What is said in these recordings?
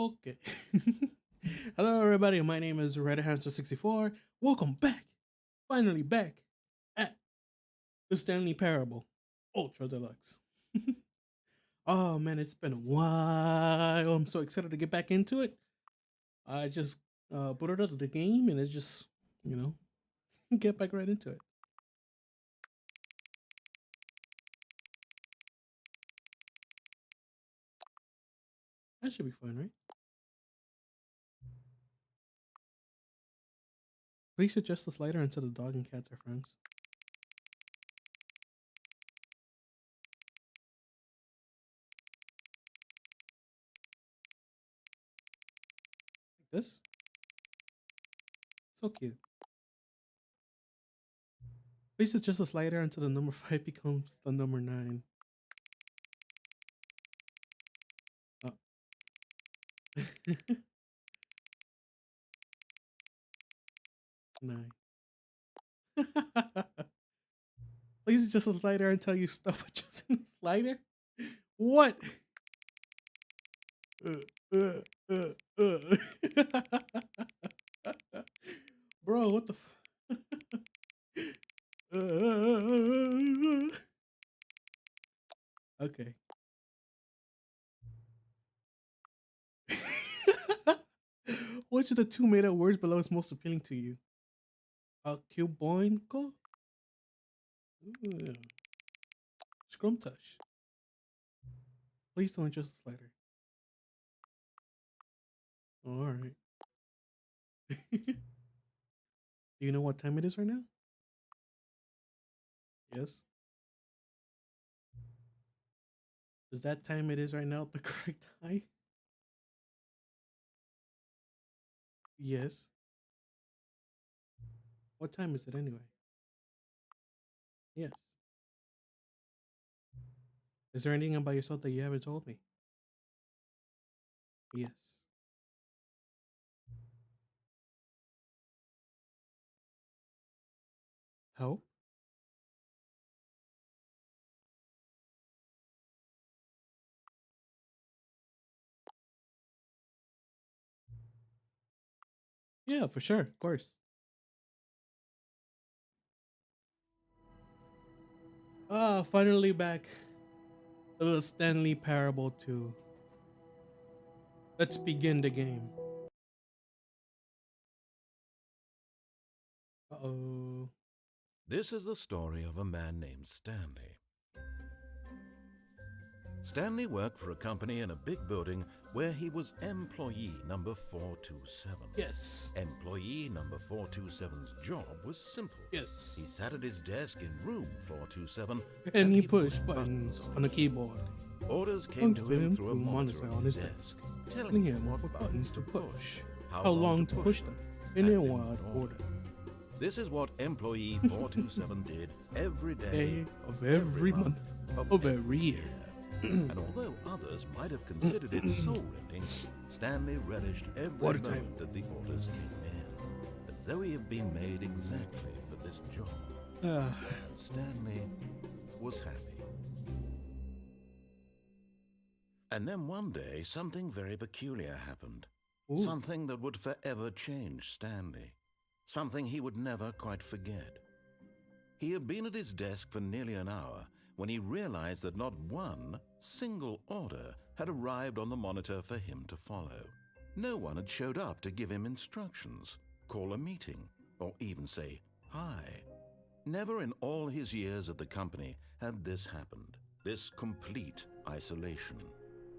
Okay. Hello, everybody. My name is RedHamster64. Welcome back, finally back at the Stanley Parable Ultra Deluxe. Oh man, it's been a while. I'm so excited to get back into it. I just booted up the game and it's just, you know, get back right into it. That should be fun, right? Please adjust the slider until the dog and cats are friends. Like this? So cute. Please adjust the slider until the number 5 becomes the number 9. Oh. 9. Please adjust the slider until you stop adjusting the slider. What? Uh, uh, uh. Bro, what the okay. Which of the two made up words below is most appealing to you? Cuboinco? Scrumtush. Please don't adjust the slider. Alright. Do you know what time it is right now? Yes. Is that time it is right now the correct time? Yes. What time is it anyway? Yes. Is there anything about yourself that you haven't told me? Yes. Help? Yeah, for sure. Of course. Finally back to the Stanley Parable 2. Let's begin the game. Uh-oh. This is the story of a man named Stanley. Stanley worked for a company in a big building where he was employee number 427. Yes. Employee number 427's job was simple. Yes. He sat at his desk in room 427 And he pushed buttons on the keyboard. Orders came to him through a monitor on his desk, telling him what buttons to push, how long to push them, and in what order. This is what employee 427 did every day of every month of every year. And although others might have considered it soul-rending, Stanley relished every moment that the orders came in, as though he had been made exactly for this job. Stanley was happy. And then one day, something very peculiar happened. Ooh. Something that would forever change Stanley. Something he would never quite forget. He had been at his desk for nearly an hour when he realized that not one single order had arrived on the monitor for him to follow. No one had showed up to give him instructions, call a meeting, or even say hi. Never in all his years at the company had this happened, this complete isolation.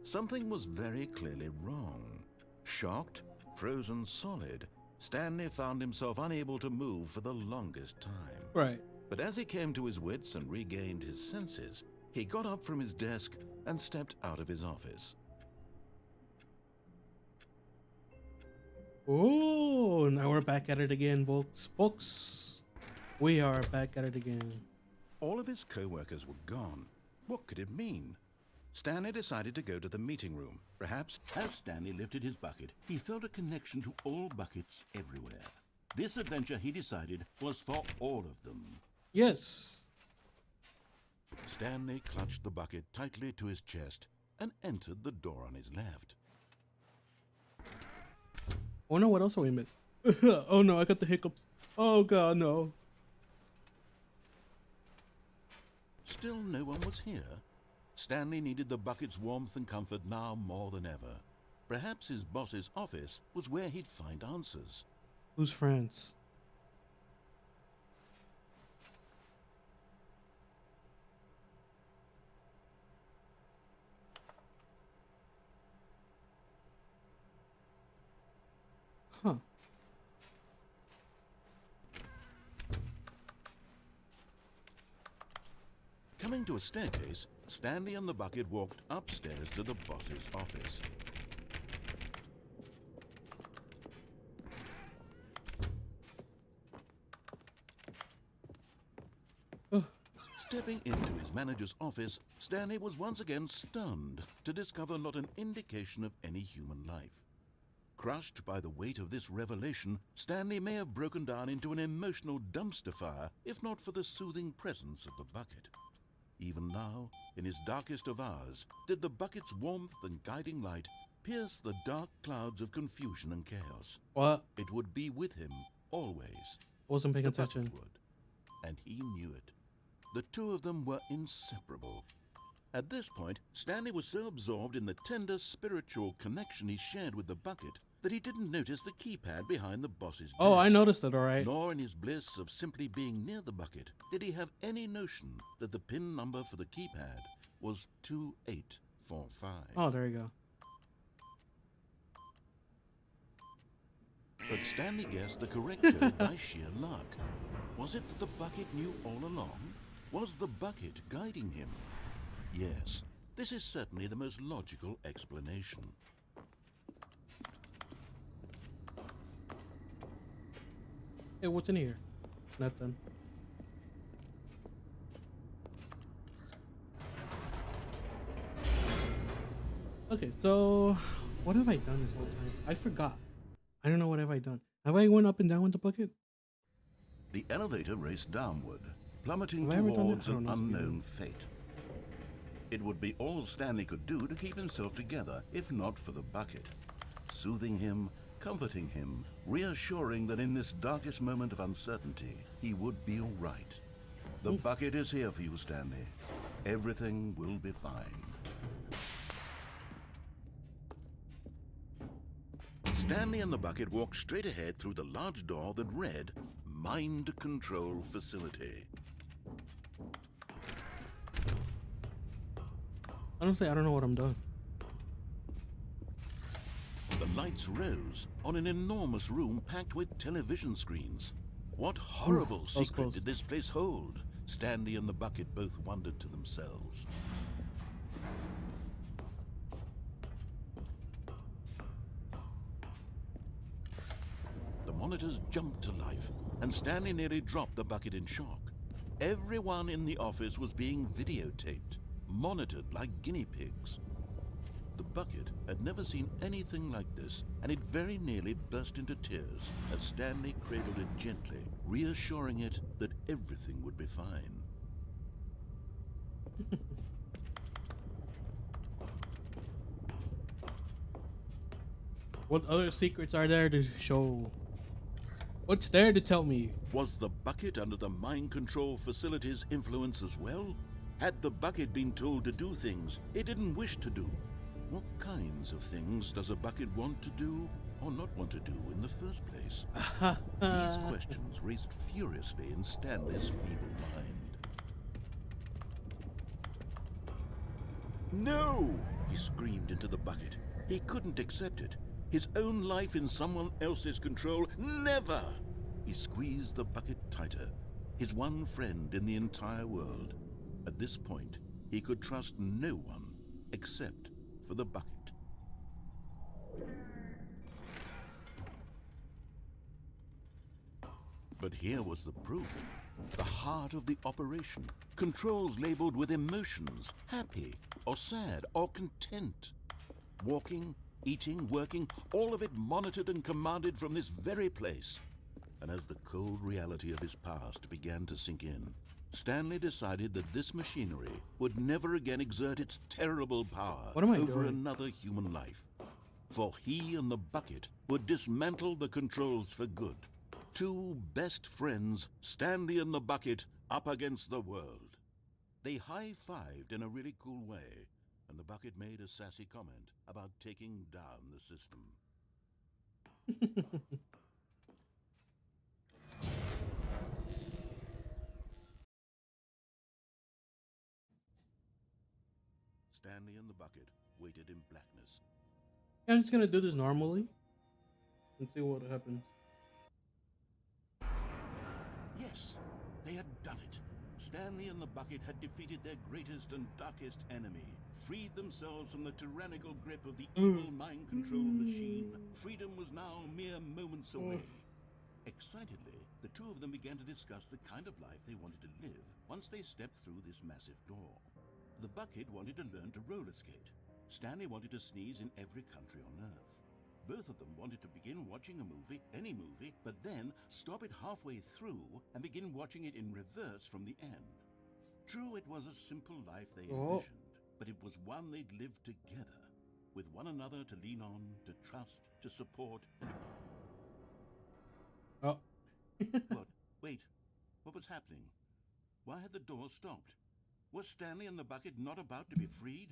Something was very clearly wrong. Shocked, frozen solid, Stanley found himself unable to move for the longest time. Right. But as he came to his wits and regained his senses, he got up from his desk and stepped out of his office. Oh, now we're back at it again, folks. Folks, we are back at it again. All of his co-workers were gone. What could it mean? Stanley decided to go to the meeting room. Perhaps as Stanley lifted his bucket, he felt a connection to all buckets everywhere. This adventure, he decided, was for all of them. Yes. Stanley clutched the bucket tightly to his chest and entered the door on his left. Oh no, what else are we missed? Oh no, I got the hiccups. Oh god, no. Still no one was here. Stanley needed the bucket's warmth and comfort now more than ever. Perhaps his boss's office was where he'd find answers. Who's France? Huh. Coming to a staircase, Stanley and the bucket walked upstairs to the boss's office. Oh. Stepping into his manager's office, Stanley was once again stunned to discover not an indication of any human life. Crushed by the weight of this revelation, Stanley may have broken down into an emotional dumpster fire if not for the soothing presence of the bucket. Even now, in his darkest of hours, did the bucket's warmth and guiding light pierce the dark clouds of confusion and chaos. What? It would be with him always. Wasn't paying The bucket attention. would, and he knew it. The two of them were inseparable. At this point, Stanley was so absorbed in the tender spiritual connection he shared with the bucket that he didn't notice the keypad behind the boss's desk. Oh, I noticed it, alright. Nor in his bliss of simply being near the bucket did he have any notion that the PIN number for the keypad was 2845. Oh, there you go. But Stanley guessed the correct code by sheer luck. Was it that the bucket knew all along? Was the bucket guiding him? Yes, this is certainly the most logical explanation. Hey, what's in here? Nothing. Okay, so what have I done this whole time? I forgot. I don't know what have I done. Have I went up and down with the bucket? The elevator raced downward, plummeting Have I ever done towards that? I don't an know, it's unknown fate. It would be all Stanley could do to keep himself together, if not for the bucket. Soothing him, comforting him, reassuring that in this darkest moment of uncertainty, he would be all right. The bucket is here for you, Stanley. Everything will be fine. Stanley and the bucket walked straight ahead through the large door that read, Mind Control Facility. Honestly, I don't know what I'm doing. The lights rose on an enormous room packed with television screens. What horrible that was secret close. did this place hold? Stanley and the bucket both wondered to themselves. The monitors jumped to life, and Stanley nearly dropped the bucket in shock. Everyone in the office was being videotaped, monitored like guinea pigs. The bucket had never seen anything like this, and it very nearly burst into tears as Stanley cradled it gently, reassuring it that everything would be fine. What other secrets are there to show? What's there to tell me? Was the bucket under the mind control facility's influence as well? Had the bucket been told to do things it didn't wish to do? What kinds of things does a bucket want to do or not want to do in the first place? These questions raced furiously in Stanley's feeble mind. No! He screamed into the bucket. He couldn't accept it. His own life in someone else's control, never! He squeezed the bucket tighter, his one friend in the entire world. At this point, he could trust no one except for the bucket. But here was the proof. The heart of the operation. Controls labeled with emotions, happy or sad or content. Walking, eating, working, all of it monitored and commanded from this very place. And as the cold reality of his past began to sink in, Stanley decided that this machinery would never again exert its terrible power What am I over doing? another human life. for he and the bucket would dismantle the controls for good. Two best friends, Stanley and the bucket, up against the world. They high-fived in a really cool way, and the bucket made a sassy comment about taking down the system. Stanley and the bucket waited in blackness. I'm just gonna do this normally and see what happens. Yes, they had done it. Stanley and the bucket had defeated their greatest and darkest enemy, freed themselves from the tyrannical grip of the evil mind control machine. Freedom was now mere moments away. Excitedly, the two of them began to discuss the kind of life they wanted to live once they stepped through this massive door. The bucket wanted to learn to roller skate. Stanley wanted to sneeze in every country on Earth. Both of them wanted to begin watching a movie, any movie, but then stop it halfway through and begin watching it in reverse from the end. True, it was a simple life they envisioned, but it was one they'd lived together, with one another to lean on, to trust, to support. Oh. What? Wait. What was happening? Why had the door stopped? Was Stanley and the bucket not about to be freed?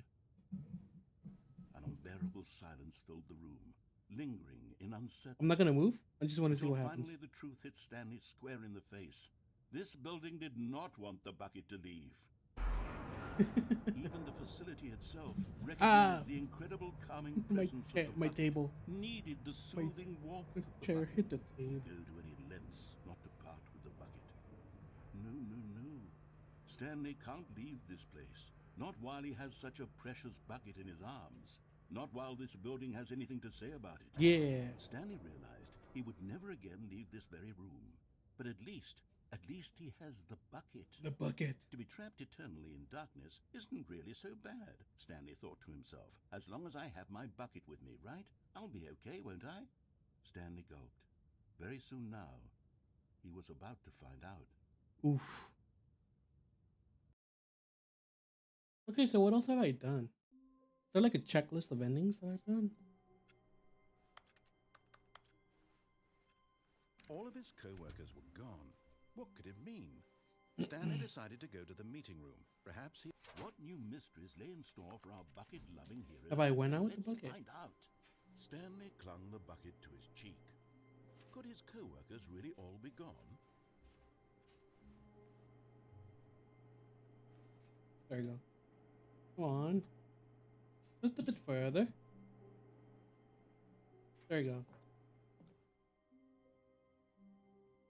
An unbearable silence filled the room, lingering in uncertainty. I'm not gonna move. I just want to see what happens. Finally, the truth hit Stanley square in the face. This building did not want the bucket to leave. Even the facility itself recognized the incredible calming presence of my table. Needed the soothing warmth of the chair bucket. hit the table. Go to any lengths not to part with the bucket. No, no, no. Stanley can't leave this place. Not while he has such a precious bucket in his arms. Not while this building has anything to say about it. Yeah. Stanley realized he would never again leave this very room. But at least he has the bucket. The bucket. To be trapped eternally in darkness isn't really so bad, Stanley thought to himself. As long as I have my bucket with me, right? I'll be okay, won't I? Stanley gulped. Very soon now, he was about to find out. Oof. Okay, so what else have I done? Is there like a checklist of endings that I've done? All of his co-workers were gone. What could it mean? Stanley decided to go to the meeting room. Perhaps he... What new mysteries lay in store for our bucket-loving hero? Have I went out with the bucket? Let's find out. Stanley clung the bucket to his cheek. Could his co-workers really all be gone? There you go. Come on. Just a bit further. There you go.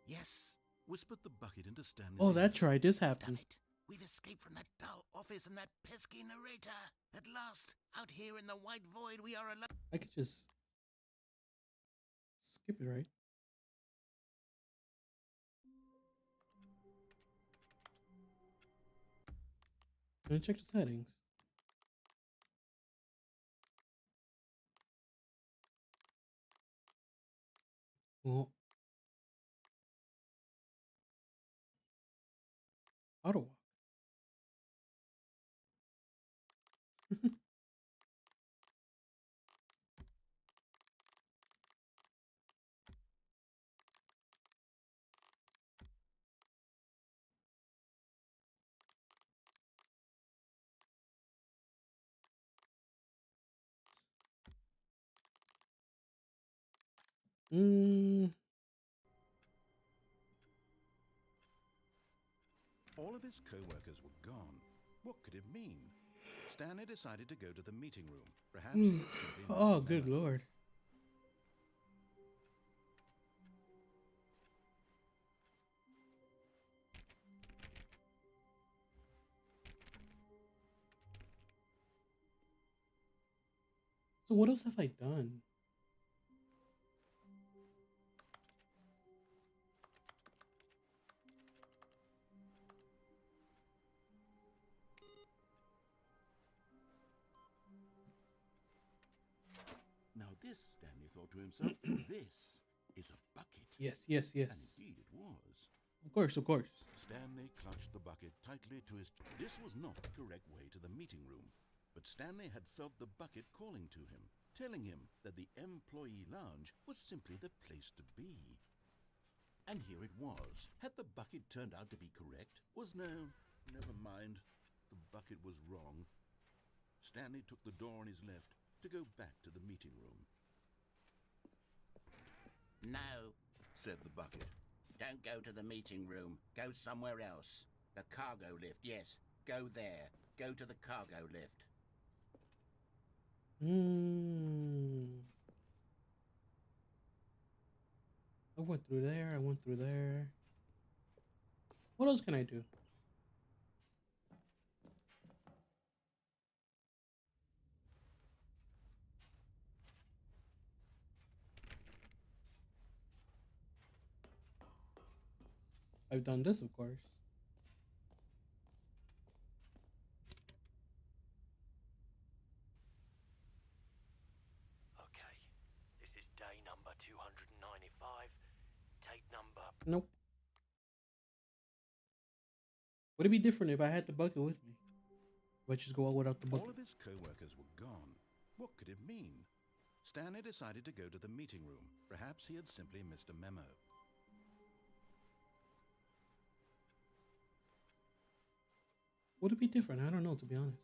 Yes, whispered the bucket into Stanley's Oh, ear. that's right. This Damn happened. it. We've escaped from that dull office and that pesky narrator. At last, out here in the white void, we are alone. I could just skip it, right? And check the settings. Oh. Auto walk. All of his co-workers were gone. What could it mean? Stanley decided to go to the meeting room. Perhaps he had simply missed Oh, the good memo. lord. So what else have I done? Now this, Stanley thought to himself, this is a bucket. Yes, yes, yes. And indeed it was. Of course, of course. Stanley clutched the bucket tightly to his... This was not the correct way to the meeting room, but Stanley had felt the bucket calling to him, telling him that the employee lounge was simply the place to be. And here it was. Had the bucket turned out to be correct? Never mind. The bucket was wrong. Stanley took the door on his left to go back to the meeting room. No, said the bucket. don't go to the meeting room. Go somewhere else. The cargo lift, yes. Go there. Go to the cargo lift. I went through there. I went through there. What else can I do? I've done this, of course. Okay, this is day number 295. Tape number... Nope. Would it be different if I had the bucket with me? If I just go out without the bucket? All of his co-workers were gone. What could it mean? Stanley decided to go to the meeting room. Perhaps he had simply missed a memo. Would it be different? I don't know, to be honest.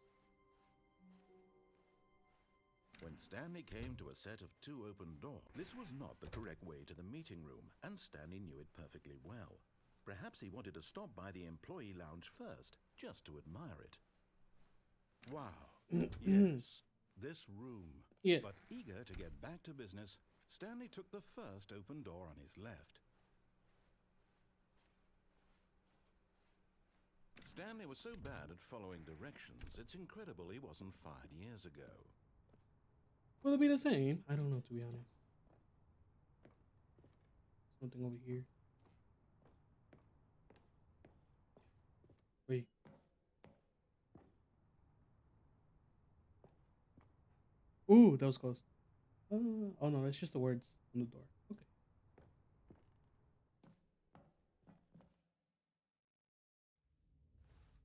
When Stanley came to a set of 2 open doors, this was not the correct way to the meeting room, and Stanley knew it perfectly well. Perhaps he wanted to stop by the employee lounge first, just to admire it. Wow. Yes, this room. Yeah. But eager to get back to business, Stanley took the first open door on his left. Stanley was so bad at following directions, it's incredible he wasn't fired years ago. Will it be the same? I don't know, to be honest. Something over here. Wait. Ooh, that was close. Oh no, that's just the words on the door. Okay.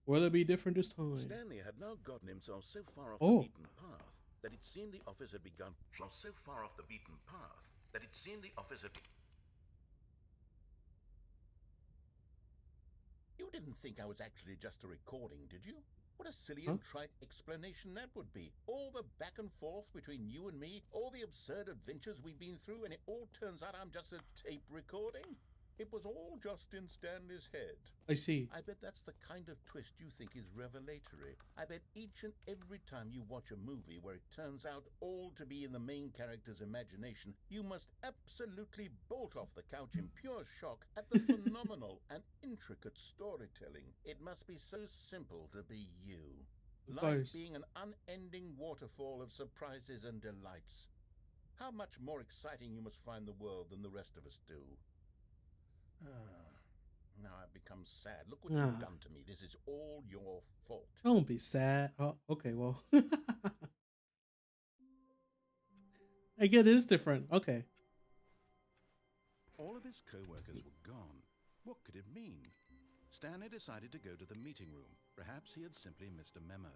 Will it be different this time? Stanley had now gotten himself so far off Oh. the beaten path that it seemed the office had begun. So far off the beaten path that it seemed the office had. You didn't think I was actually just a recording, did you? What a silly and trite explanation that would be. All the back and forth between you and me, all the absurd adventures we've been through, and it all turns out I'm just a tape recording? It was all just in Stanley's head. I see. I bet that's the kind of twist you think is revelatory. I bet each and every time you watch a movie where it turns out all to be in the main character's imagination, you must absolutely bolt off the couch in pure shock at the phenomenal and intricate storytelling. It must be so simple to be you. Of Life course. being an unending waterfall of surprises and delights. How much more exciting you must find the world than the rest of us do. Now I've become sad. Look what you've done to me. This is all your fault. Don't be sad. Oh, okay, well. I get it is different. Okay. All of his co-workers were gone. What could it mean? Stanley decided to go to the meeting room. Perhaps he had simply missed a memo.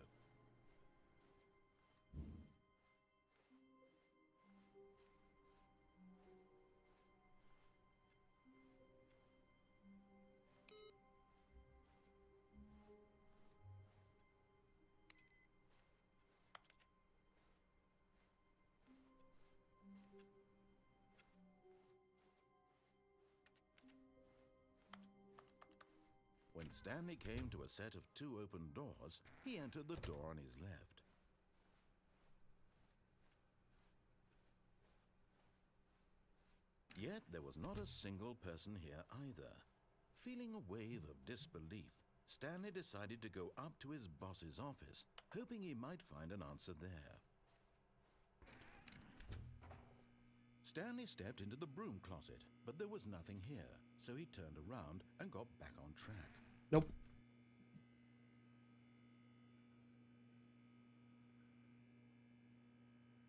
When Stanley came to a set of 2 open doors, he entered the door on his left. Yet there was not a single person here either. Feeling a wave of disbelief, Stanley decided to go up to his boss's office, hoping he might find an answer there. Stanley stepped into the broom closet, but there was nothing here, so he turned around and got back on track. Nope.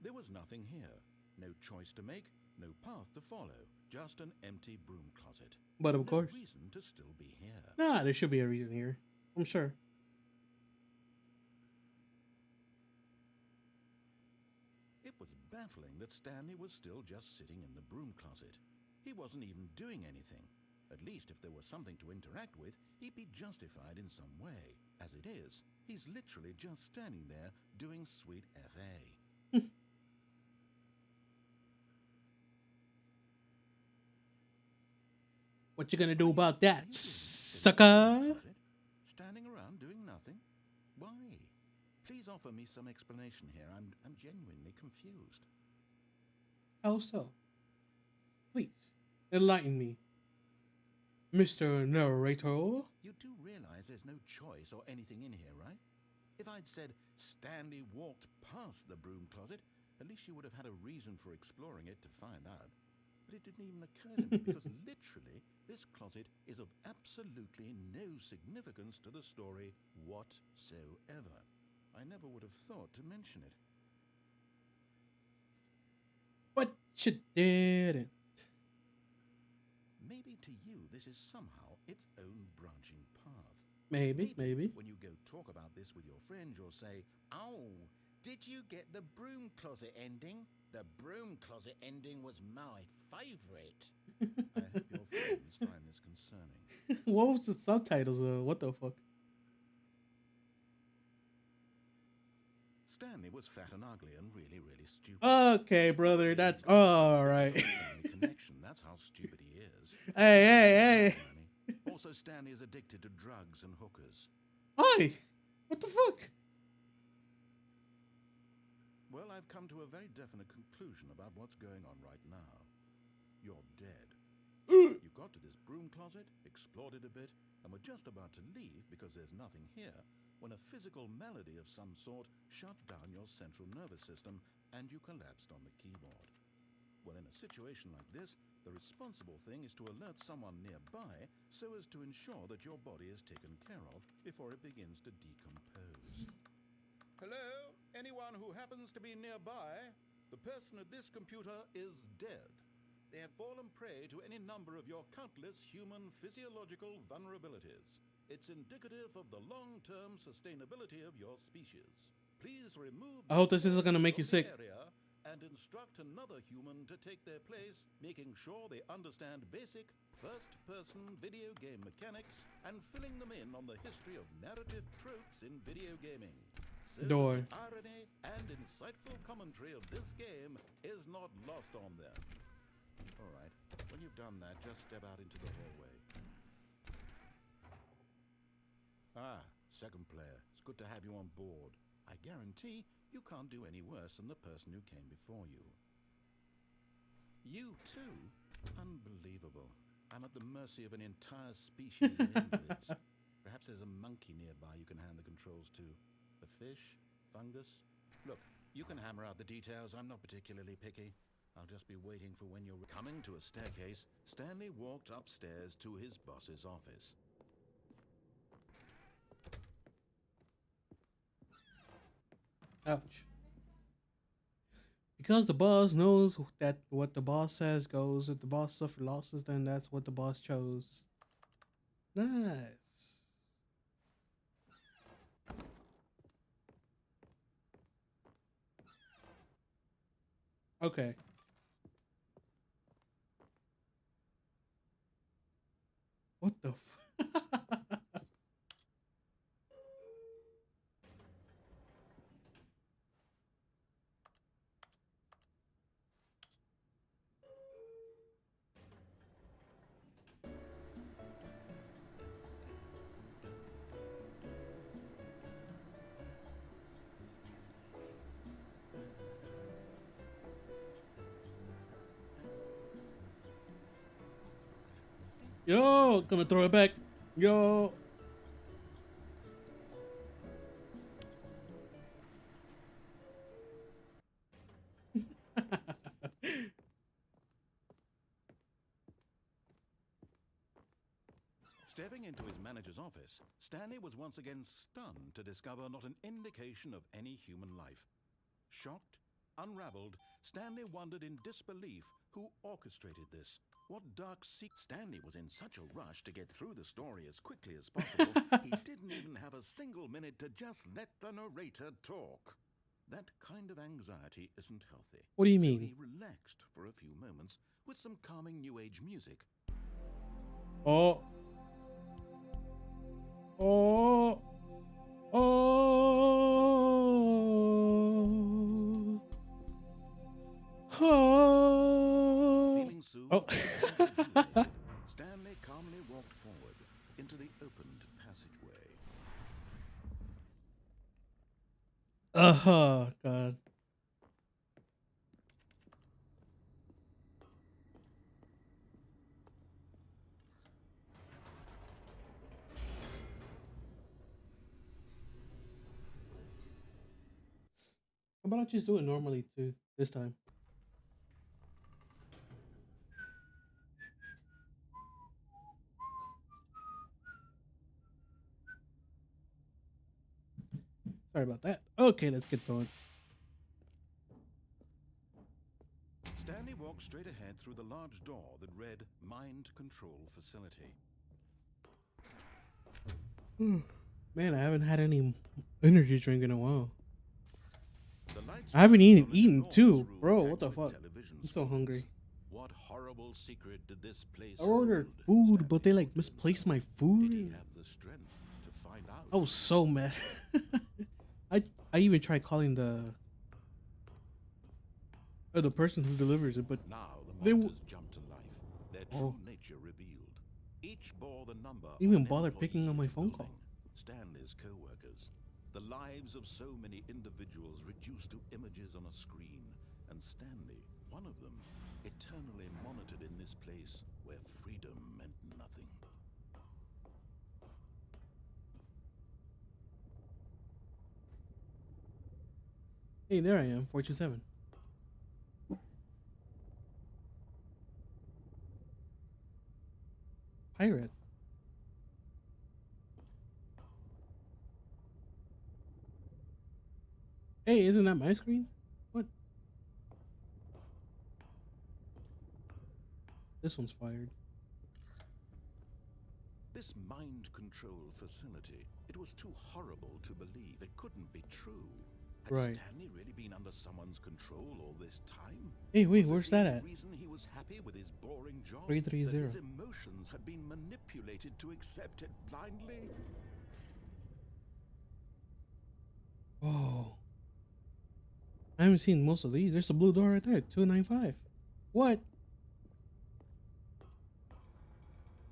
There was nothing here. No choice to make, no path to follow, just an empty broom closet. But of No course. reason to still be here. Nah, there should be a reason here. I'm sure. It It was baffling that Stanley was still just sitting in the broom closet. He wasn't even doing anything. At least if there was something to interact with, he'd be justified in some way. As it is, he's literally just standing there doing sweet FA. What you gonna do about that, sucker? Standing around doing nothing? Why? Please offer me some explanation here. I'm genuinely confused. How so? Please, enlighten me, Mr. Narrator. You do realize there's no choice or anything in here, right? If I'd said Stanley walked past the broom closet, at least you would have had a reason for exploring it to find out. But it didn't even occur to me because literally this closet is of absolutely no significance to the story whatsoever. I never would have thought to mention it. But you didn't. Maybe to you this is somehow its own branching path. Maybe. When you go talk about this with your friends, you'll say, "Oh, did you get the broom closet ending? The broom closet ending was my favourite." I hope your friends find this concerning. What was the subtitles? What the fuck? Stanley was fat and ugly and really, really stupid. Okay, brother, that's all right. Connection, that's how stupid he is. Hey. Also, Stanley is addicted to drugs and hookers. Oi, what the fuck? Well, I've come to a very definite conclusion about what's going on right now. You're dead. You got to this broom closet, explored it a bit, and were just about to leave because there's nothing here when a physical malady of some sort shut down your central nervous system and you collapsed on the keyboard. Well, in a situation like this, the responsible thing is to alert someone nearby so as to ensure that your body is taken care of before it begins to decompose. Hello? Anyone who happens to be nearby? The person at this computer is dead. They have fallen prey to any number of your countless human physiological vulnerabilities. It's indicative of the long-term sustainability of your species. Please remove. I hope this isn't gonna make you sick. And instruct another human to take their place, making sure they understand basic first-person video game mechanics and filling them in on the history of narrative tropes in video gaming. So Door. the irony and insightful commentary of this game is not lost on them. All right, when you've done that, just step out into the hallway. Ah, second player. It's good to have you on board. I guarantee you can't do any worse than the person who came before you. You too? Unbelievable. I'm at the mercy of an entire species of invalids. Perhaps there's a monkey nearby you can hand the controls to. A fish? Fungus? Look, you can hammer out the details. I'm not particularly picky. I'll just be waiting for when you're coming to a staircase. Stanley walked upstairs to his boss's office. Ouch. Because the boss knows that what the boss says goes. If the boss suffered losses, then that's what the boss chose. Nice. Okay. What the Yo, gonna throw it back. Yo. Stepping into his manager's office, Stanley was once again stunned to discover not an indication of any human life. Shocked, unraveled, Stanley wondered in disbelief who orchestrated this. What dark secret? Stanley was in such a rush to get through the story as quickly as possible, he didn't even have a single minute to just let the narrator talk. that kind of anxiety isn't healthy. What do you So mean? he relaxed for a few moments with some calming New Age music. Oh. Oh. Oh. Oh. Feeling soothed Oh. and rejuvenated, Stanley calmly walked forward into the opened passageway. God. How about I just do it normally too this time? Sorry about that. Okay, let's get going. Stanley walked straight ahead through the large door that read Mind Control Facility. Man, I haven't had any energy drink in a while. The lights I haven't on even an eaten enormous too, room bro. packed What the with fuck? television I'm so screens. hungry. What horrible secret did this place I ordered hold? food, but they Stanley like thought to misplaced my himself. food. Did he have the strength to find out? I was so mad. I even tried calling the person who delivers it, but Now the they monitors jumped to life, their true Oh. nature revealed. Each bore the number of Even an bother employee picking up my in the phone call. building, Stanley's co-workers. The lives of so many individuals reduced to images on a screen, and Stanley, one of them, eternally monitored in this place where freedom meant nothing. hey, there I am, 427. Pirate. Hey, isn't that my screen? What? This one's fired. This mind control facility, it was too horrible to believe. It couldn't be true. Had Right. Stanley really been under someone's control all this time? Hey, wait, Was where's this the that only at? reason he was happy with his boring job? 330. That his emotions had been manipulated to accept it blindly? Whoa. I haven't seen most of these. There's a blue door right there, 295. What?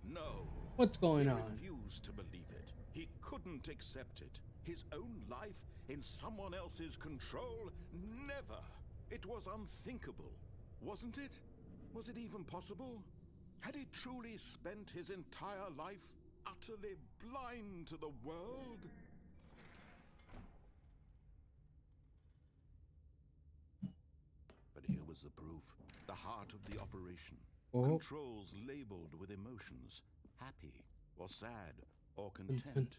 No. What's going He on? refused to believe it. He couldn't accept it. His own life in someone else's control? Never. It was unthinkable. Wasn't it? Was it even possible? Had he truly spent his entire life utterly blind to the world? But here was the proof. The heart of the operation. Oh. Controls labeled with emotions. Happy or sad or content.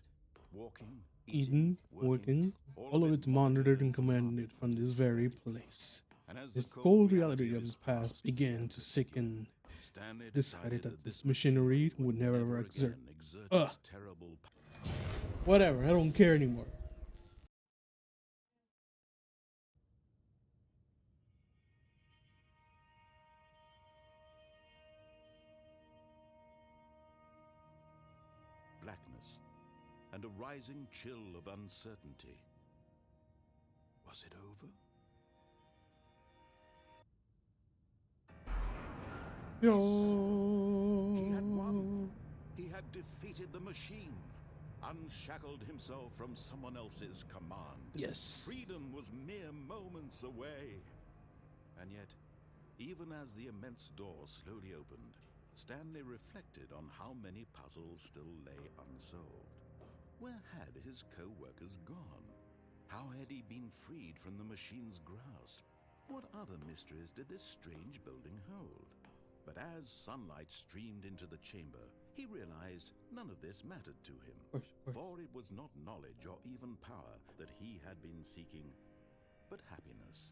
Walking, Eating, working, all of it's monitored and commanded from this very place. And as This the cold reality of his past began to sicken, Stanley decided that this machinery would never exert. exert Ugh. its terrible Whatever, I don't care anymore. blackness and a rising chill of uncertainty. Was it over? Yo. He had won. He had defeated the machine, unshackled himself from someone else's command. Yes. Freedom was mere moments away. And yet, even as the immense door slowly opened, Stanley reflected on how many puzzles still lay unsolved. Where had his co-workers gone? How had he been freed from the machine's grasp? What other mysteries did this strange building hold? But as sunlight streamed into the chamber, he realized none of this mattered to him. Of course. For it was not knowledge or even power that he had been seeking, but happiness.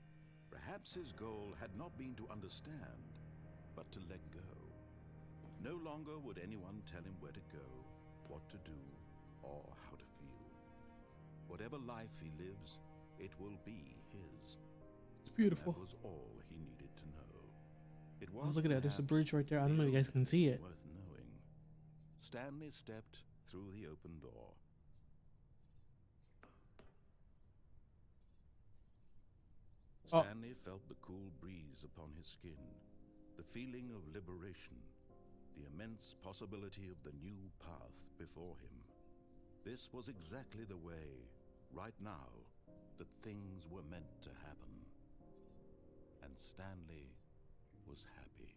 Perhaps his goal had not been to understand, but to let go. No longer would anyone tell him where to go, what to do, or how to feel. Whatever life he lives, It will be his. It's beautiful. That was all he needed to know. It Oh, was look at that. There's a perhaps bridge right there. I don't know if you guys the can only see thing it. worth knowing. Stanley stepped through the open door. Oh. Stanley felt the cool breeze upon his skin, the feeling of liberation, the immense possibility of the new path before him. This was exactly the way, right now, that things were meant to happen. And Stanley was happy.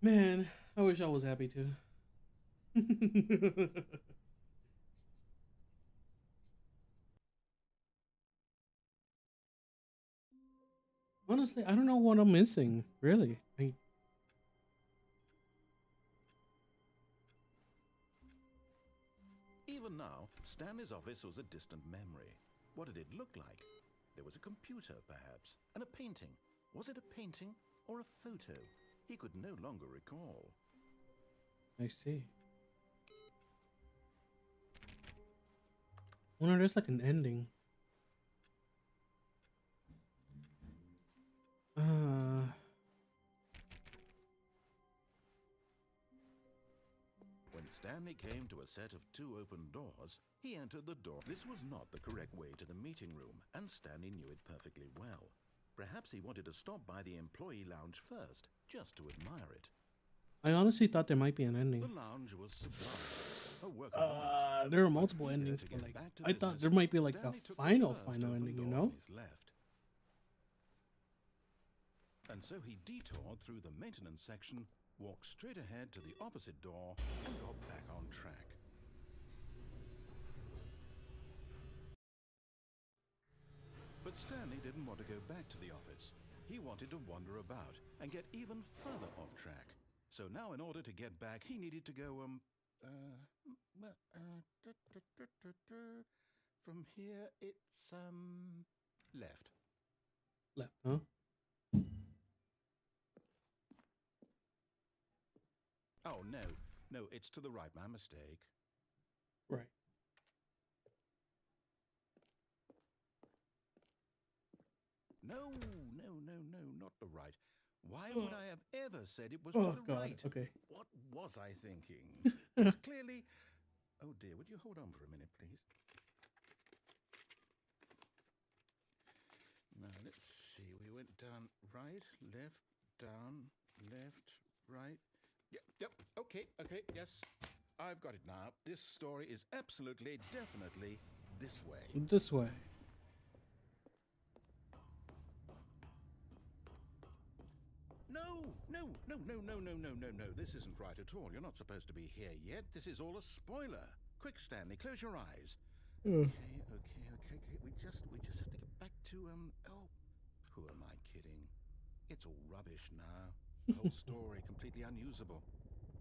Man, I wish I was happy too. Honestly, I don't know what I'm missing, really. Even now, Stanley's office was a distant memory. What did it look like? There was a computer, perhaps, and a painting. Was it a painting or a photo? He could no longer recall. I see. Wonder there's like an ending. When Stanley came to a set of 2 open doors, he entered the door. This was not the correct way to the meeting room, and Stanley knew it perfectly well. Perhaps he wanted to stop by the employee lounge first, just to admire it. I honestly thought there might be an ending. The lounge was sublime, a work of art. There are multiple But eager endings, to but get like back to I thought business, there might be like Stanley a took the final first open ending, you door know? on his left. And so he detoured through the maintenance section, walked straight ahead to the opposite door, and got back on track. But Stanley didn't want to go back to the office. He wanted to wander about and get even further off track. So now, in order to get back, he needed to go, from here, it's, left. Left, huh? Oh, no, it's to the right, my mistake. Right. No, not the right. Why would I have ever said it was Oh to the God. right? Okay. What was I thinking? It's clearly... Oh dear, would you hold on for a minute, please? Now, let's see. We went down right, left, down, left, right. Yep, okay, yes. I've got it now. This story is absolutely, definitely this way. This way. No. This isn't right at all. You're not supposed to be here yet. This is all a spoiler. Quick, Stanley, close your eyes. Okay. We just have to get back to, oh, who am I kidding? It's all rubbish now. The whole story completely unusable.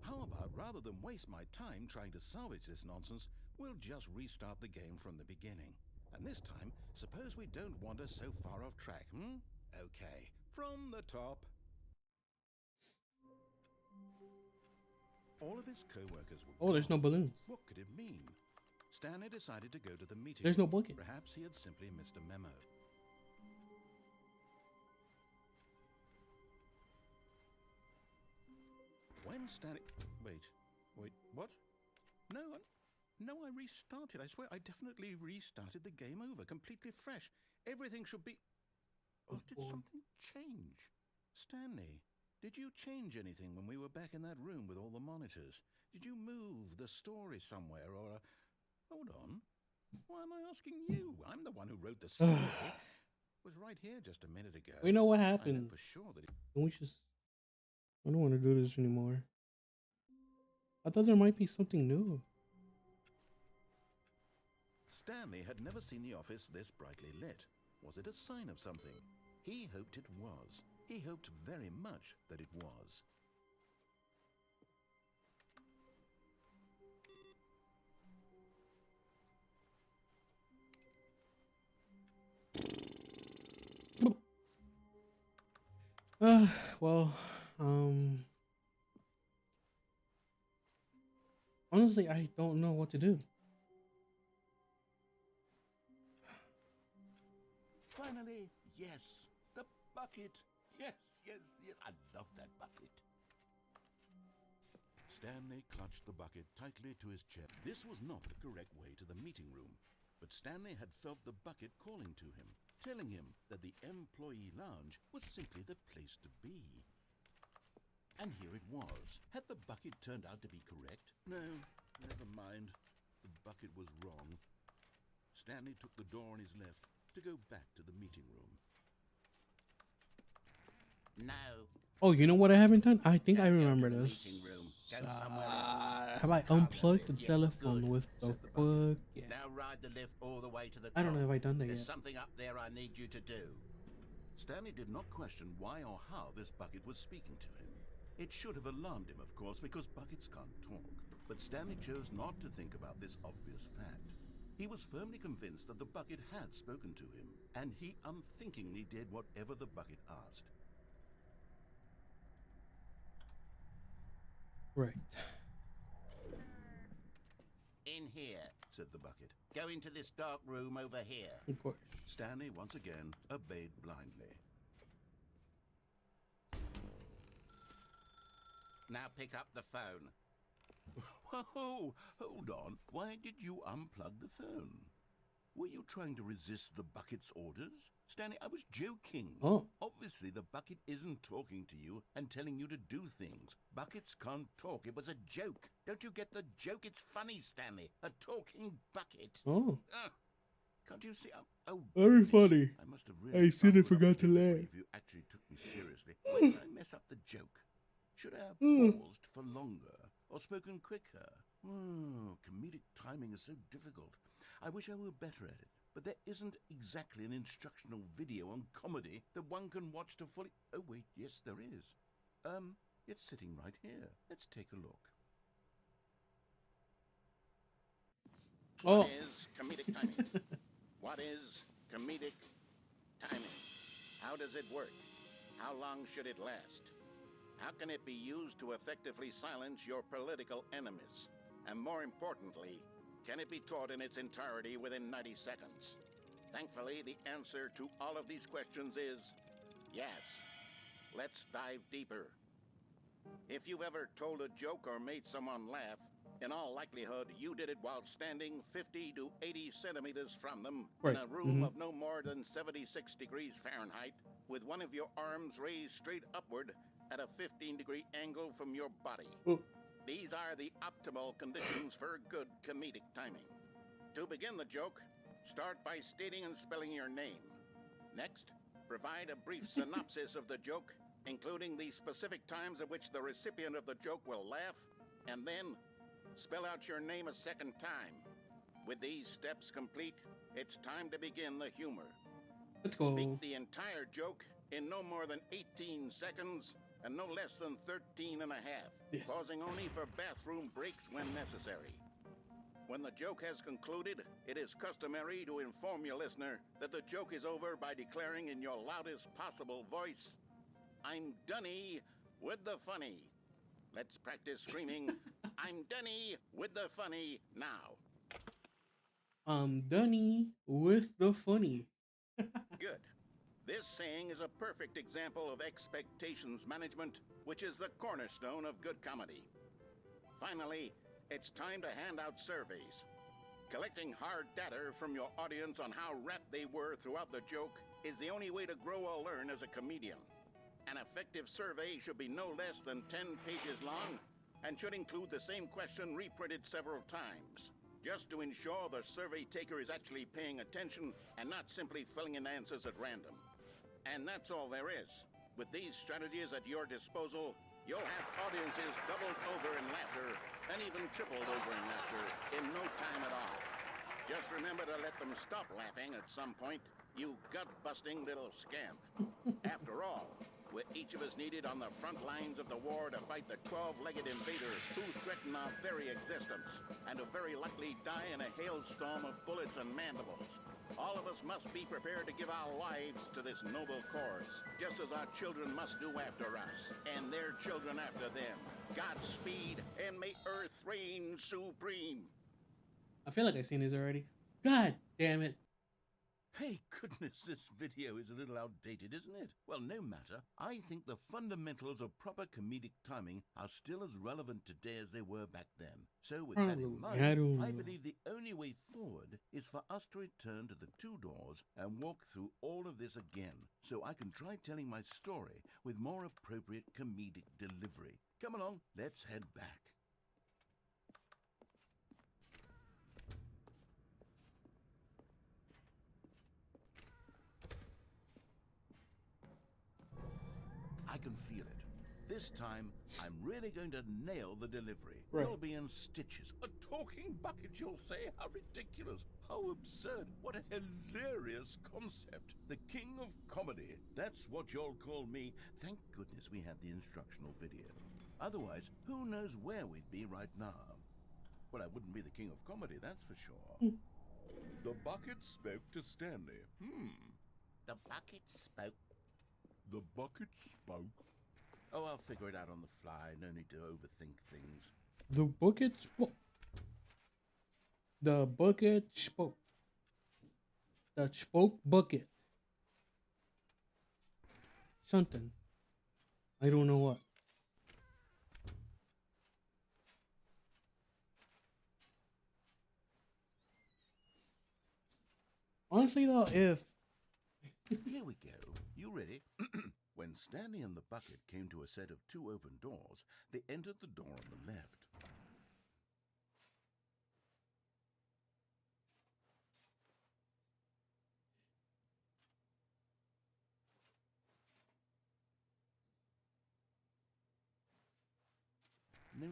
How about, rather than waste my time trying to salvage this nonsense, we'll just restart the game from the beginning. And this time, suppose we don't wander so far off track, Okay, from the top. All of his co-workers were Oh, there's no gone. balloons. What could it mean? Stanley decided to go to the meeting There's no room. booking. Perhaps he had simply missed a memo. When Stanley... Wait, what? No, I restarted. I swear, I definitely restarted the game over, completely fresh. Everything should be... Oh, did something change? Stanley, did you change anything when we were back in that room with all the monitors? Did you move the story somewhere, or... Hold on. Why am I asking you? I'm the one who wrote the story. It was right here just a minute ago. We know what I know happened. for sure that it... We just... I don't want to do this anymore. I thought there might be something new. Stanley had never seen the office this brightly lit. Was it a sign of something? He hoped it was. He hoped very much that it was. Well, honestly, I don't know what to do. Finally, yes, the bucket. Yes, yes, yes. I love that bucket. Stanley clutched the bucket tightly to his chest. This was not the correct way to the meeting room, but Stanley had felt the bucket calling to him, telling him that the employee lounge was simply the place to be. And here it was. Had the bucket turned out to be correct? No, never mind. The bucket was wrong. Stanley took the door on his left to go back to the meeting room. No. Oh, you know what I haven't done? I think I Don't go to remember the this. meeting room. Go somewhere else. Have I Cargo unplugged the lift. Yes, telephone good, with the said the bucket. plug? Yeah. Now ride the lift all the way to the top. I don't know if I've done that There's yet. something up there I need you to do. Stanley did not question why or how this bucket was speaking to him. It should have alarmed him, of course, because buckets can't talk. But Stanley chose not to think about this obvious fact. He was firmly convinced that the bucket had spoken to him, and he unthinkingly did whatever the bucket asked. Right. In here, said the bucket. Go into this dark room over here. Of course. Stanley once again obeyed blindly. Now pick up the phone. Whoa, hold on. Why did you unplug the phone? Were you trying to resist the bucket's orders? Stanley, I was joking. Oh. Obviously, the bucket isn't talking to you and telling you to do things. Buckets can't talk. It was a joke. Don't you get the joke? It's funny, Stanley. A talking bucket. Oh. Can't you see? Oh, Very goodness. funny. I must have really I see they bungled up forgot to the laugh. If you actually took me seriously. Why did I mess up the joke? Should I have paused for longer or spoken quicker? Comedic timing is so difficult. I wish I were better at it. But there isn't exactly an instructional video on comedy that one can watch to fully... Oh, wait, yes, there is. It's sitting right here. Let's take a look. Oh. What is comedic timing? What is comedic timing? How does it work? How long should it last? How can it be used to effectively silence your political enemies? And more importantly, can it be taught in its entirety within 90 seconds? Thankfully, the answer to all of these questions is yes. Let's dive deeper. If you've ever told a joke or made someone laugh, in all likelihood, you did it while standing 50 to 80 centimeters from them in a room of no more than 76 degrees Fahrenheit, with one of your arms raised straight upward at a 15-degree angle from your body. These are the optimal conditions for good comedic timing. To begin the joke, start by stating and spelling your name. Next, provide a brief synopsis of the joke, including the specific times at which the recipient of the joke will laugh, and then spell out your name a second time. With these steps complete, it's time to begin the humor. Let's go. Speak the entire joke in no more than 18 seconds and no less than 13 and a half, Yes. pausing only for bathroom breaks when necessary. When the joke has concluded, it is customary to inform your listener that the joke is over by declaring in your loudest possible voice, "I'm Dunny with the funny." Let's practice screaming, "I'm Dunny with the funny" now. I'm Dunny with the funny. Good. This saying is a perfect example of expectations management, which is the cornerstone of good comedy. Finally, it's time to hand out surveys. Collecting hard data from your audience on how rapt they were throughout the joke is the only way to grow or learn as a comedian. An effective survey should be no less than 10 pages long and should include the same question reprinted several times, just to ensure the survey taker is actually paying attention and not simply filling in answers at random. And that's all there is. With these strategies at your disposal, you'll have audiences doubled over in laughter and even tripled over in laughter in no time at all. Just remember to let them stop laughing at some point, you gut-busting little scamp. After all, we're each of us needed on the front lines of the war to fight the 12-legged invader who threaten our very existence, and who very likely die in a hailstorm of bullets and mandibles. All of us must be prepared to give our lives to this noble cause, just as our children must do after us, and their children after them. Godspeed, and may Earth reign supreme. I feel like I've seen this already. God damn it. Hey, goodness, this video is a little outdated, isn't it? Well, no matter. I think the fundamentals of proper comedic timing are still as relevant today as they were back then. So with that in Probably. I mind, don't I know. believe the only way forward is for us to return to the two doors and walk through all of this again, so I can try telling my story with more appropriate comedic delivery. Come along, let's head back. I can feel it. This time, I'm really going to nail the delivery. Right. You'll be in stitches. A talking bucket, you'll say? How ridiculous. How absurd. What a hilarious concept. The king of comedy. That's what you'll call me. Thank goodness we have the instructional video. Otherwise, who knows where we'd be right now? Well, I wouldn't be the king of comedy, that's for sure. The bucket spoke to Stanley. The bucket spoke. The bucket spoke. Oh, I'll figure it out on the fly. No need to overthink things. The bucket spoke. The bucket spoke. The spoke bucket. Something. I don't know what. Honestly though, if Here we go. You ready? When Stanley and the bucket came to a set of two open doors, they entered the door on the left. No.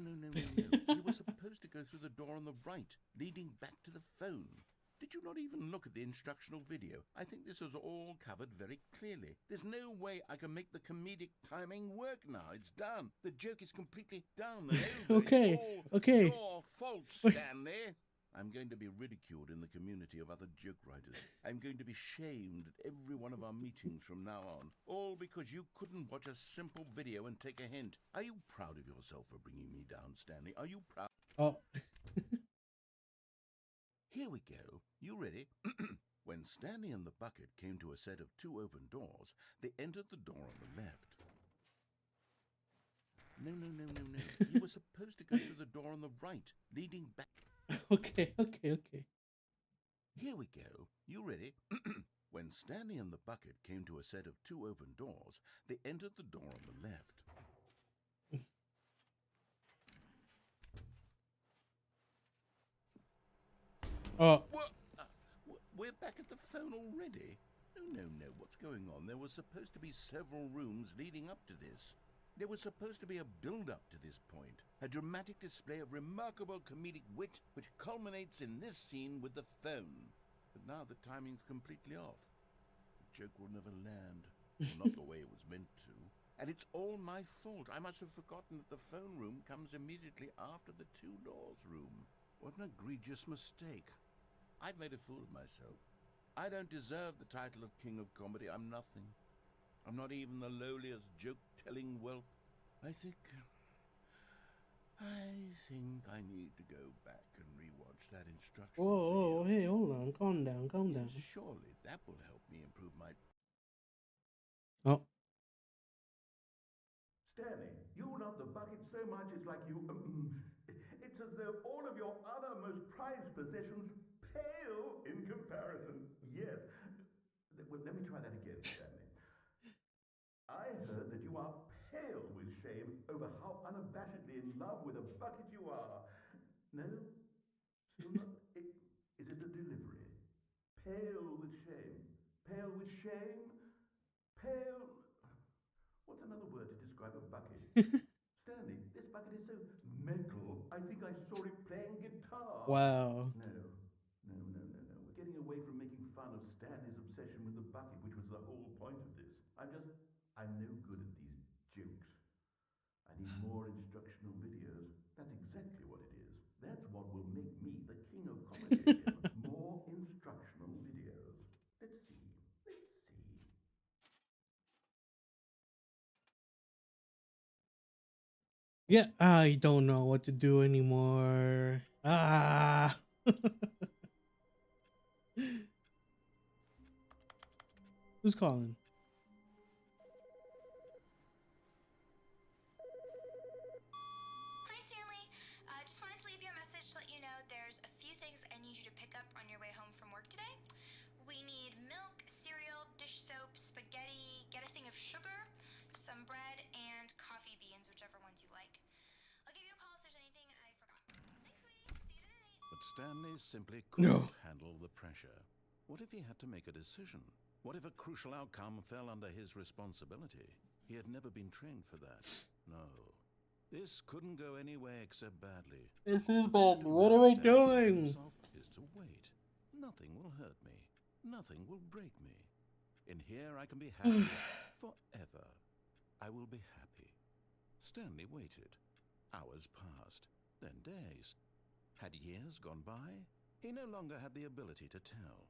You were supposed to go through the door on the right, leading back to the phone. Did you not even look at the instructional video? I think this is all covered very clearly. There's no way I can make the comedic timing work now. It's done. The joke is completely done and over. Okay, It's all okay. your fault, Stanley. I'm going to be ridiculed in the community of other joke writers. I'm going to be shamed at every one of our meetings from now on. All because you couldn't watch a simple video and take a hint. Are you proud of yourself for bringing me down, Stanley? Are you proud? Oh. Here we go. You ready? When Stanley and the bucket came to a set of two open doors, they entered the door on the left. No. You were supposed to go through the door on the right, leading back. Okay. Here we go. You ready? When Stanley and the bucket came to a set of two open doors, they entered the door on the left. What? We're back at the phone already? No. What's going on? There were supposed to be several rooms leading up to this. There was supposed to be a build-up to this point, a dramatic display of remarkable comedic wit which culminates in this scene with the phone. But now the timing's completely off. The joke will never land, well, not the way it was meant to. And it's all my fault. I must have forgotten that the phone room comes immediately after the two doors room. What an egregious mistake. I've made a fool of myself. I don't deserve the title of King of Comedy. I'm nothing. I'm not even the lowliest joke-telling whelp. I think I need to go back and rewatch that instruction. Whoa, hey, hold on. Calm down. Surely that will help me improve my... Oh. Stanley, you love the bucket so much it's like you... it's as though all of your other most prized possessions pale in comparison. Yes. Well, let me try that again, Stanley. I heard that you are pale with shame over how unabashedly in love with a bucket you are. No? Still not? Is it the delivery? Pale with shame. Pale with shame? Pale... What's another word to describe a bucket? Stanley, this bucket is so metal. I think I saw it playing guitar. Wow. No. We're getting away from making fun of Stanley's obsession with the bucket, which was the whole point of this. I'm no good at these jokes. I need more instructional videos. That's exactly what it is. That's what will make me the king of comedy again. More instructional videos. Let's see. Yeah, I don't know what to do anymore. Ah. Who's calling? Hi, Stanley. Just wanted to leave you a message to let you know there's a few things I need you to pick up on your way home from work today. We need milk, cereal, dish soap, spaghetti, get a thing of sugar, some bread, and coffee beans, whichever ones you like. I'll give you a call if there's anything I forgot. Thanks, sweetie. See you tonight. But Stanley simply couldn't No. handle the pressure. What if he had to make a decision? What if a crucial outcome fell under his responsibility? He had never been trained for that. No. This couldn't go anywhere except badly. This is bad. What am I doing? Is to wait. Nothing will hurt me. Nothing will break me. In here I can be happy forever. I will be happy. Stanley waited. Hours passed, then days. Had years gone by? He no longer had the ability to tell.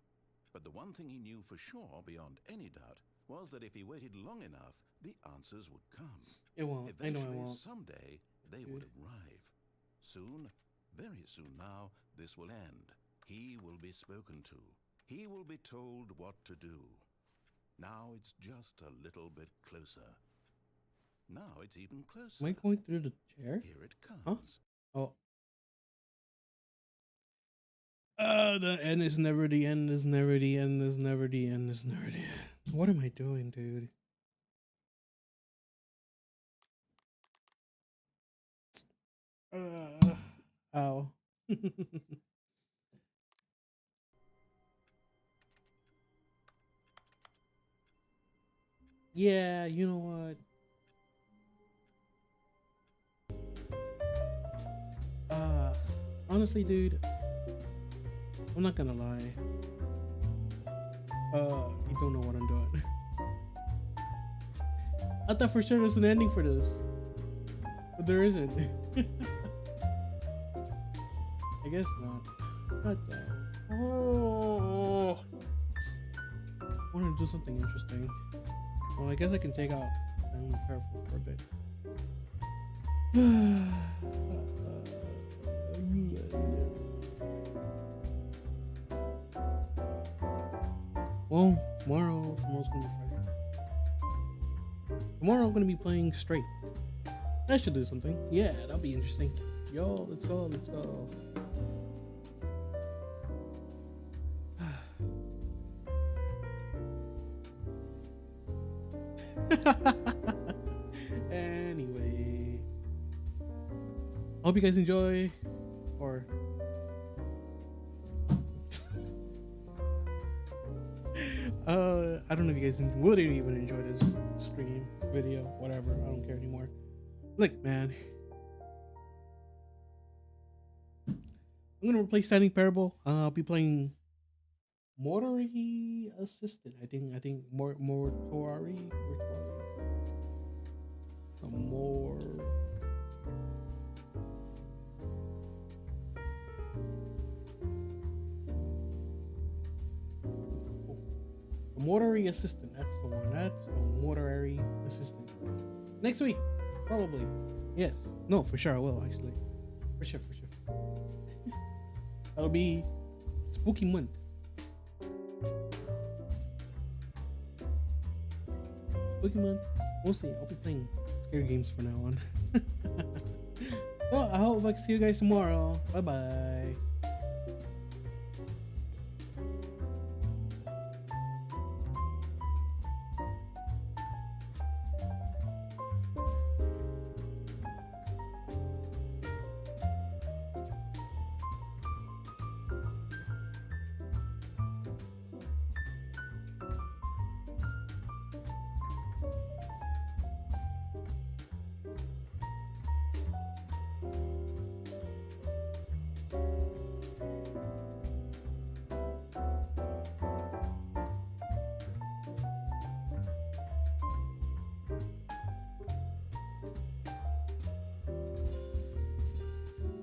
But the one thing he knew for sure, beyond any doubt, was that if he waited long enough, the answers would come. It won't. I know it Eventually, won't. someday, they would arrive. Soon, very soon now, this will end. He will be spoken to. He will be told what to do. Now it's just a little bit closer. Now it's even closer. Am I going through the chair? Here it comes. Huh? Oh. The end is never the end, is never the end, is never the end, is never the end. What am I doing, dude? Ow. Yeah, you know what? Honestly, dude, I'm not gonna lie. You don't know what I'm doing. I thought for sure there's an ending for this, but there isn't. I guess not. What the? Oh, I want to do something interesting. Well, I guess I can take out Stanley Parable for a bit. Well, tomorrow's gonna be Friday. Tomorrow I'm gonna be playing straight. That should do something. Yeah, that'll be interesting. Yo, let's go, let's go. Anyway, hope you guys enjoy, or I don't know if you guys would even enjoy this stream, video, whatever. I don't care anymore. Look, man, I'm gonna replace Stanley Parable. I'll be playing Mortuary Assistant. I think Mortuary. More. Mortuary Assistant. That's the one. That's the Mortuary Assistant. Next week, probably. Yes. No, for sure I will, actually. For sure. That'll be spooky month. Spooky month. We'll see. I'll be playing scary games from now on. Well, I hope I can see you guys tomorrow. Bye-bye.